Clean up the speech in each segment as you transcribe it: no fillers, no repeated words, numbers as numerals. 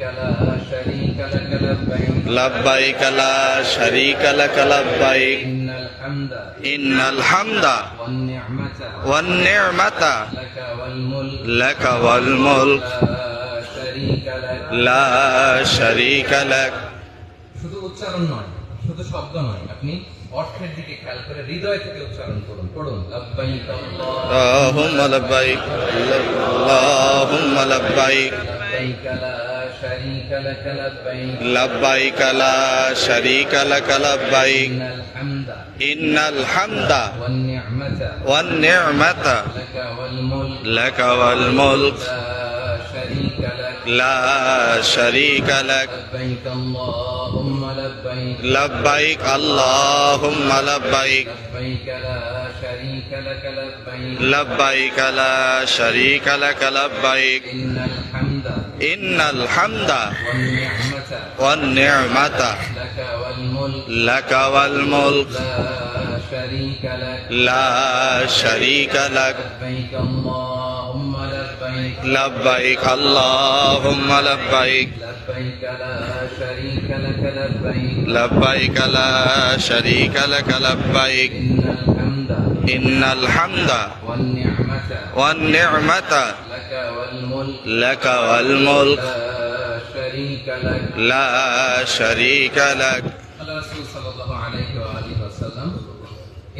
لا شريك لك لبيك لبيك لا شريك لك لبيك إن الحمد والنعمة لك والملك لك والملك لا شريك لك لا شريك لك শুধু উচ্চারণ নয়, শুধু শব্দ নয়, আপনি অর্থের দিকে খেয়াল করে হৃদয় থেকে উচ্চারণ করুন। পড়ুন লব্বাইক اللهم لبيك اللهم لبيك لبيك لا شريك لك لبيك لبيك لا شريك لك لبيك إن الحمد إن الحمد والنعمة والنعمة لك والملك لك والملك لا شريك لك لا شريك لك لبيك اللهم لبيك لبيك اللهم لبيك لبيك لا شريك لك لبيك لبيك لا شريك لك لبيك إن الحمد إن الحمد والنعمة والنعمة لك والملك لك والملك لا شريك لك لبيك اللهم لبيك لبيك لا شريك لك لبيك لبيك لا شريك لك لبيك إن الحمد والنعمة والنعمة لك والملك لا شريك لا شريك لك لك আল্লাহ রাসূল সাল্লাল্লাহু আলাইহি ওয়া আলিহি ওয়াসাল্লাম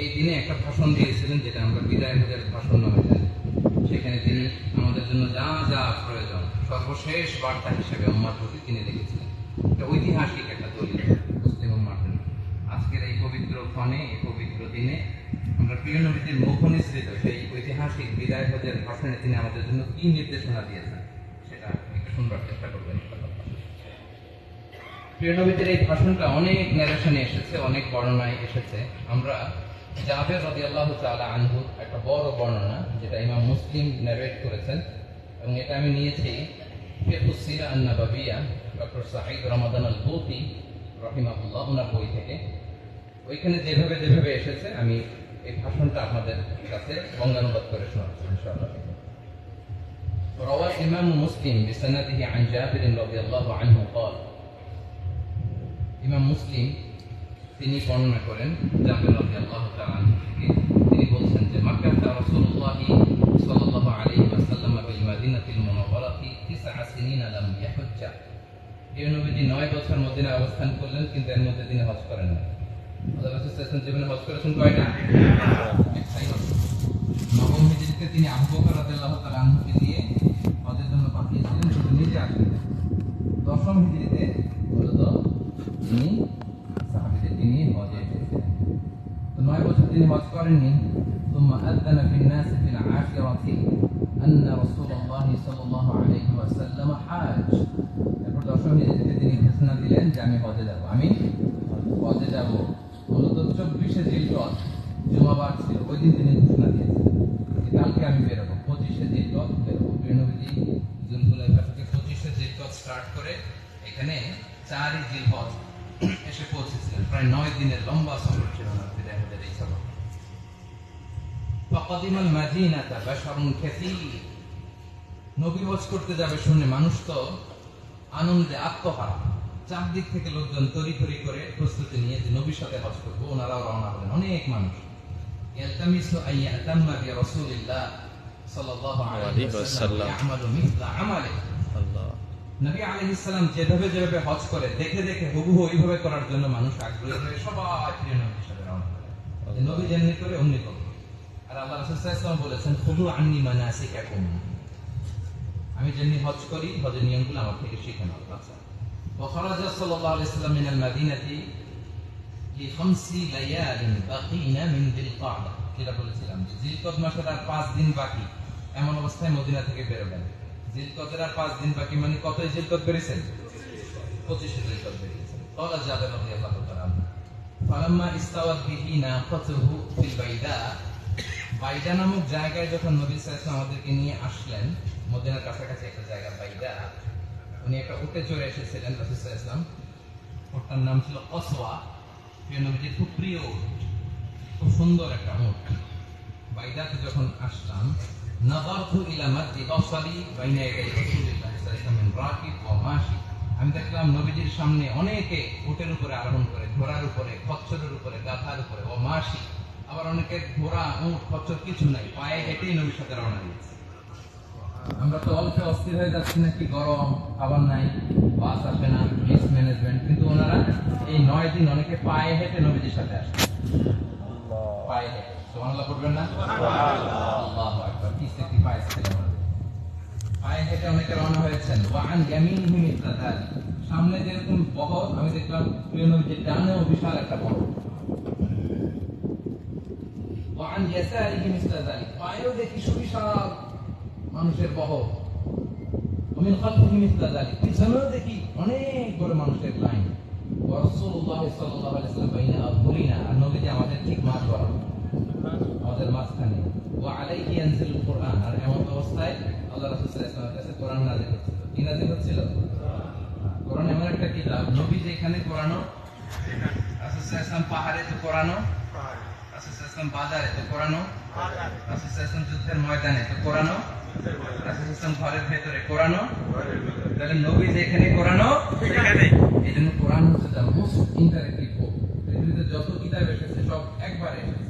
এই দিনে একটা ভাষণ দিয়েছিলেন, যেটা আমরা বিদায় হজের ভাষণ নামে জানি। সেখানে তিনি আমাদের জন্য যা যা প্রয়োজন সর্বশেষ বার্তা হিসেবে উম্মার প্রতি তিনি রেখেছিলেন। এটা ঐতিহাসিক একটা দলিল মুসলিম উম্মার জন্য। আজকের এই পবিত্র ক্ষণে, এই পবিত্র দিনে আমরা প্রিয় নবীজির মুখ নিঃসৃত সেই ঐতিহাসিক বিদায় হজের ভাষণে তিনি আমাদের জন্য কি নির্দেশনা দিয়েছেন সেটা একটু শুনবার চেষ্টা করবেন। প্রিয় নবীজির এই ভাষণটা অনেক ন্যারেশনে এসেছে, অনেক বর্ণনায় এসেছে। আমরা জাবের রাদিয়াল্লাহু তাআলা আনহু একটা বড় বর্ণনা, যেটা ইমাম মুসলিম ন্যারেট করেছেন, এবং এটা আমি নিয়েছি ফিকহুস সিরা আন-নাবাবিয়া ডক্টর সাঈদ রমাদান আল-বুতি রাহিমাহুল্লাহ ওনার বই থেকে। ওইখানে যেভাবে যেভাবে এসেছে আমি এই ভাষণটা আপনাদের কাছে বঙ্গানুবাদ করে শোনাচ্ছি ইনশাআল্লাহ। روى الإمام مسلم بسنده عن جابر رضي الله عنه قال ইমাম মুসলিম তিনি বর্ণনা করেন জাবের রাদিয়াল্লাহু তাআলা আনহু থেকে, তিনি বলছেন যে মাক্কাতে রাসূলুল্লাহ সাল্লাল্লাহু আলাইহি ওয়াসাল্লাম বিল মাদিনাতিল মুনাওয়ারাতি 9 সিনিনা লাম ইয়াহুজ্জা। এই নবীজি 9 বছর মদিনায় অবস্থান করলেন, কিন্তু এর মধ্যে তিনি হজ করেন না। আল্লাহ রাসূল সাল্লাল্লাহু আলাইহি ওয়াসাল্লাম জীবনে হজ করেছেন কয়টা? নবম হিজরিতে তিনি আবু বকর রাদিয়াল্লাহু তাআলা আনহুকে দিয়ে হজের জন্য পাঠিয়েছিলেন, কিন্তু নিজে আসেন। দশম হিজরিতে মূলত তিনি সাহাবীদেরকে নিয়ে হজে এসেছিলেন। তো 9 বছর তিনি হজ করেননি। ثم أذن في الناس في العاشرة أن رسول الله صلى الله عليه وسلم حاج। এরপর দশম হিজরিতে তিনি ঘোষণা দিলেন যে আমি হজে যাব, আমি হজে যাব। মূলত 24শে জিলকদ জুমাবার ছিল, ওই দিন তিনি ঘোষণা দিয়েছিলেন যে কালকে আমি বেরোবো, 25শে জিলকদ বেরোবো। প্রিয় নবীজি জুলহুলাইফা থেকে 25শে জিলকদ স্টার্ট করে এখানে 4ই জিলহজ এসে পৌঁছেছিলেন। প্রায় 9 দিনের লম্বা সফর ছিল না বিদায় হজের এই সফর। فقدم المدينة بشر كثير। নবী হজ করতে যাবে শুনে মানুষ তো আনন্দে আত্মহারা, চারদিক থেকে লোকজন তড়িঘড়ি করে প্রস্তুতি নিয়ে যে নবীর সাথে হজ করবো, ওনারাও রওনা হলেন। অনেক মানুষ ইয়ালতামিসু আন ইয়াতাম্মা বিরাসূলিল্লাহ সাল্লাল্লাহু আলাইহি ওয়াসাল্লাম ইয়ামালু মিসলা আমালি। আল্লাহ নবী আলাইহিস সালাম যেভাবে যেভাবে হজ করে দেখে দেখে হুবহু ওইভাবে করার জন্য মানুষ আগ্রহী হয়ে সবাই প্রিয় নবীর সাথে রওনা হলেন। নবী যেমনি করে অমনি করবে। আর আল্লাহ রাসূল সাল্লাল্লাহু আলাইহি ওয়াসাল্লাম বলেছেন খুযু আন্নী মানাসিকাকুম, আমি যেমনি হজ করি হজের নিয়মগুলো আমার থেকে শিখে নাও। আচ্ছা। وخرج صلى الله عليه وسلم من المدينة ل5 ليال بقين من ذي القعدة। যেটা বলেছিলাম যে জিলকদ মাসের আর 5 দিন বাকি, এমন অবস্থায় মদিনা থেকে বেরোলেন। জিলকদের আর 5 দিন বাকি মানে কত জিলকদ বেরিয়েছেন? 25শে জিলকদ বেরিয়েছেন। قال جابر رضي الله تعالى عنه فلما استوت به ناقته في البيداء। বাইদা নামক জায়গায় যখন নবী সাল্লাল্লাহু আলাইহি ওয়াসাল্লাম আমাদেরকে নিয়ে আসলেন, মদিনার কাছাকাছি একটা জায়গা বাইদা, উনি একটা উটে চড়ে এসেছিলেন রাসূল সাল্লাল্লাহু আলাইহি ওয়াসাল্লাম। ওটার নাম ছিল কসওয়া। প্রিয় নবীজির খুব প্রিয় উট, খুব সুন্দর একটা উট। বাইদাতে যখন আসলাম, নাযারতু ইলা মাদ্দি বাসারি বাইনা ইয়াদাই রাসূলিল্লাহ সাল্লাল্লাহু আলাইহি ওয়াসাল্লাম মিন রাকিব ওয়া মাশি। ইসলাম নবীজির সামনে অনেকে উটের উপরে আরোহণ করে, ঘোড়ার উপরে, খচ্চরের উপরে, গাধার উপরে, ও মাসি, আবার অনেকে ঘোড়া, উট, খচ্চর কিছু নাই, পায়ে হেঁটেই নবীর সাথে রওনা দিয়েছে। আমরা তো অল্পে অস্থির হয়ে যাচ্ছি নাকি, গরম, খাবার নাই, বাস আসে না, মিস ম্যানেজমেন্ট, কিন্তু ওনারা এই 9 দিন অনেকে পায়ে হেঁটে নবীজির সাথে আসে, পায়ে হেঁটে। সুবহানাল্লাহ পড়বেন না? আল্লাহু আকবার, কি স্যাক্রিফাইস ছিল আমাদের। পায়ে হেঁটে অনেকে রওনা হয়েছেন। ওয়ান ইয়ামিনহি মিসলা যালিক, সামনে যেরকম বহর, আমি দেখলাম প্রিয় নবীজির ডানেও বিশাল একটা বহর। ওয়ান ইয়াসারিহি মিসলা যালিক, পায়েও দেখি সুবিশাল মানুষের বহর। মিন খালফিহি মিসলা যালিক, পিছনেও দেখি অনেক বড় মানুষের লাইন। ওয়া রাসূলুল্লাহ সাল্লাল্লাহু আলাইহি ওয়াসাল্লাম বাইনা আযহুরিনা, আর নবীজি আমাদের ঠিক মাঝ বরাবর, আমাদের মাঝখানে। ওয়া আলাইহি ইয়ানজিলুল কুরআন, আর এমন অবস্থায় আল্লাহ রাসূল সাল্লাল্লাহু আলাইহি ওয়াসাল্লামের কাছে কোরআন নাযিল হচ্ছিল। কি নাযিল হচ্ছিল? কোরআন এমন একটা কিতাব, নবী যেখানে কোরআনও, রাসূল সাল্লাল্লাহু আলাইহি ওয়াসাল্লাম পাহাড়ে তো কোরআনও, রাসূল সাল্লাল্লাহু আলাইহি ওয়াসাল্লাম বাজারে তো কোরআনও, রাসূল সাল্লাল্লাহু আলাইহি ওয়াসাল্লাম যুদ্ধের ময়দানে তো কোরআনও, রাসূল সাল্লাল্লাহু আলাইহি ওয়াসাল্লাম ঘরের ভেতরে কোরআনও। তাহলে নবী যেখানে কোরআনও সেখানে। এইজন্য কোরআন হচ্ছে দ্য মোস্ট ইন্টারেক্টিভ বুক। পৃথিবীতে যত কিতাব এসেছে সব একবারে এসেছে।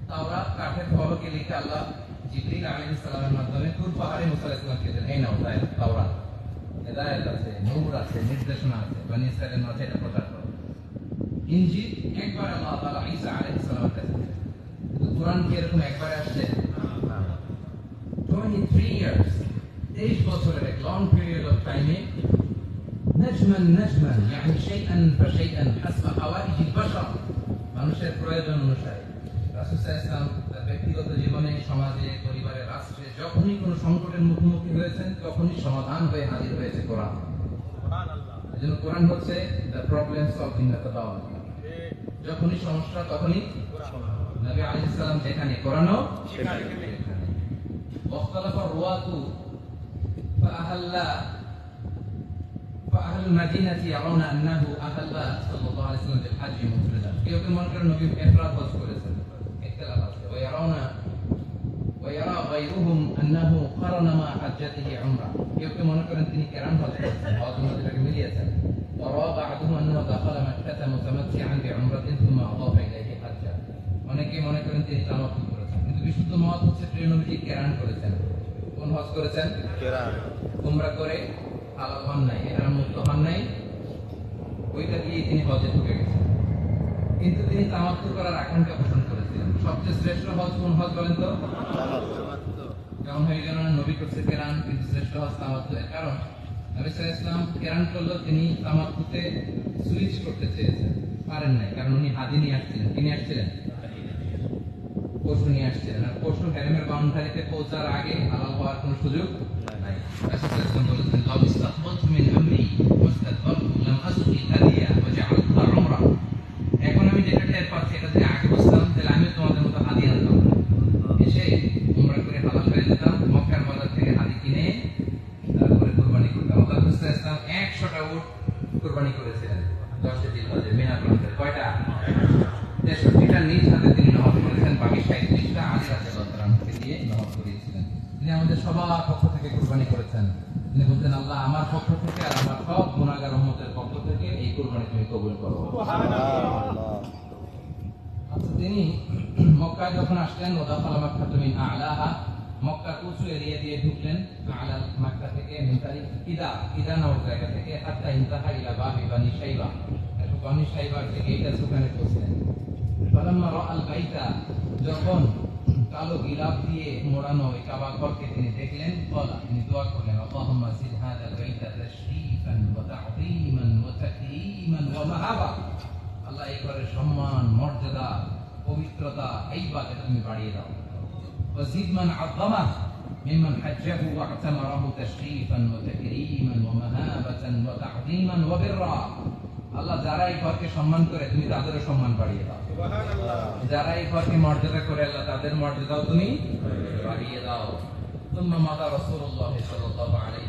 তাওরাত কাঠের ফলকে লিখে আল্লাহ জিবরীল আলাইহিস সালামের মাধ্যমে তুর পাহাড়ে মুসা আলাইহিস সালামকে দিলেন, এই নাও তাওরাত, হেদায়েত আছে, নূর আছে, নির্দেশনা আছে, বনী ইসরাঈলের মাঝে এটা প্রচার করো। ইনজিল একবার আল্লাহ তাআলা ঈসা আলাইহিস সালামের কাছে দিলেন, কিন্তু কোরআন কি এরকম একবারে আসছে? 23 years, 23 বছরের এক লং পিরিয়ড অফ টাইমে নাজমান নাজমান, يعني شيئا فشيئا حسب حوائج البشر, মানুষের প্রয়োজন অনুসারে রাসূল সাল্লাল্লাহু আলাইহি ওয়াসাল্লাম তার ব্যক্তিগত জীবনে, সমাজে, পরিবারে, রাষ্ট্রে যখনই কোনো সংকটের মুখোমুখি হয়েছেন তখনই সমাধান হয়ে হাজির হয়েছে কোরআন। সুবহানাল্লাহ। এজন্য কোরআন হচ্ছে দ্য প্রবলেম সলভিং মেথডোলজি। যখনই সমস্যা তখনই নবী আলাইহিস সালাম যেখানে, কোরআনও সেখানে। واختلف الرواة فأهل المدينة يرون أنه أهل صلى الله عليه وسلم بالحج مفردا, কেউ কেউ মনে করেন নবী ইফরাদ হজ করেছেন, ইখতিলাফ আছে। ويرى غيرهم أنه قرن مع حجته عمرة, কেউ কেউ মনে করেন তিনি কিরান হজ করেছেন, হজ উমরাকে মিলিয়েছেন। وروى بعضهم أنه دخل مكة متمتعا بعمرة ثم أضاف إليه حجا, অনেকে মনে করেন তিনি তামাত্তু করেছেন, কিন্তু বিশুদ্ধ মত হচ্ছে প্রিয় নবীজি কিরান করেছেন। কোন হজ করেছেন? কিরান। উমরা করে হালাল হন নাই, এরা মুক্ত হন নাই, ওইটা দিয়ে তিনি হজে ঢুকে গেছেন। কিন্তু তিনি তামাত্তু করার আকাঙ্ক্ষা পোষণ করেছিলেন। সবচেয়ে শ্রেষ্ঠ হজ কোন হজ বলেন তো? তামাত্তু। যেমন হয়ে গেল নবী করছে কিরান, কিন্তু শ্রেষ্ঠ হজ তামাত্তু। কারণ নবী সাল্লাল্লাহু আলাইহি ওয়াসাল্লাম কিরান করলো, তিনি তামাত্তুতে সুইচ করতে চেয়েছেন, পারেন নাই, কারণ উনি হাদি নিয়ে আসছিলেন। তিনি আসছিলেন পশু নিয়ে আসছিলেন, আর পশু হেরেমের বাউন্ডারিতে পৌঁছার আগে হালাল হওয়ার কোনো সুযোগ নাই। রাসূল সাল্লাল্লাহু আলাইহি ওয়াসাল্লাম বলেছেন, লাউ ইসতাকবালতু মিন আমরি ওয়াস্তাকবালতু লাম আসুকি হাদিয়া ওয়া জাআলতুহা উমরা, এখন আমি যেটা টের পাচ্ছি এটা যদি আগে বুঝতাম তাহলে আমি তোমাদের মতো হাদি আনতাম না, এসে উমরা করে হালাল হয়ে যেতাম, মক্কার বাজার থেকে হাদি কিনে তারপরে কুরবানি করতাম। আল্লাহ রাসূল সাল্লাল্লাহু আলাইহি ওয়াসাল্লাম 100টা উট কুরবানি করেছিলেন 10 জিলহজে মিনা প্রান্তে। কয়টা? 63টা নিজ হাতে তিনি নহর করেছেন, বাকি 37টা আলী রাদিয়াল্লাহু তাআলা আনহুকে দিয়ে নহর করিয়েছিলেন। তিনি আমাদের সবার পক্ষ থেকে কুরবানি করেছেন। তিনি বলতেন, আল্লাহ আমার পক্ষ থেকে আর আমার সব গুনাহগার উম্মতের পক্ষ থেকে এই কুরবানি তুমি কবুল করো। সুবহানাল্লাহ। আচ্ছা, তিনি মক্কায় যখন আসলেন, ওয়াদাখালা মাক্কাতু মিন আ'লাহা, মক্কার উঁচু এরিয়া দিয়ে ঢুকলেন, আ'লা মক্কা থেকে মিন তারিক কিদা নামক জায়গা থেকে, হাত্তা ইনতাহা ইলা বাবি বানি শাইবা, বানি শাইবার থেকে এইটা সেখানে পৌঁছলেন। ফালাম্মা রাআল বাইতা, যখন কালো গিলাফ দিয়ে মোড়ানো এই কাবা ঘরকে তিনি দেখলেন, বলা তিনি দোয়া করলেন, আল্লাহুম্মা জিদ হাযাল বাইতা তাশরীফান ওয়া তা'যীমান ওয়া তাকরীমান ওয়া মাহাবা, আল্লাহ এই ঘরের সম্মান, মর্যাদা, পবিত্রতা, হাইবাত এটা তুমি বাড়িয়ে দাও। ওয়া জিদ মান আযযামা মিম্মান হাজ্জাহু ওয়া আ'তামারাহু তাশরীফান ওয়া তাকরীমান ওয়া মাহাবাতান ওয়া তা'যীমান ওয়া বিররা, আল্লাহ যারা এই ঘরকে সম্মান করে তুমি তাদেরও সম্মান বাড়িয়ে দাও। সুবহানাল্লাহ। যারা এই ঘরকে মর্যাদা করে আল্লাহ তাদের মর্যাদাও তুমি বাড়িয়ে দাও। সুম্মা মাদা রাসূলুল্লাহ সাল্লাল্লাহু আলাইহি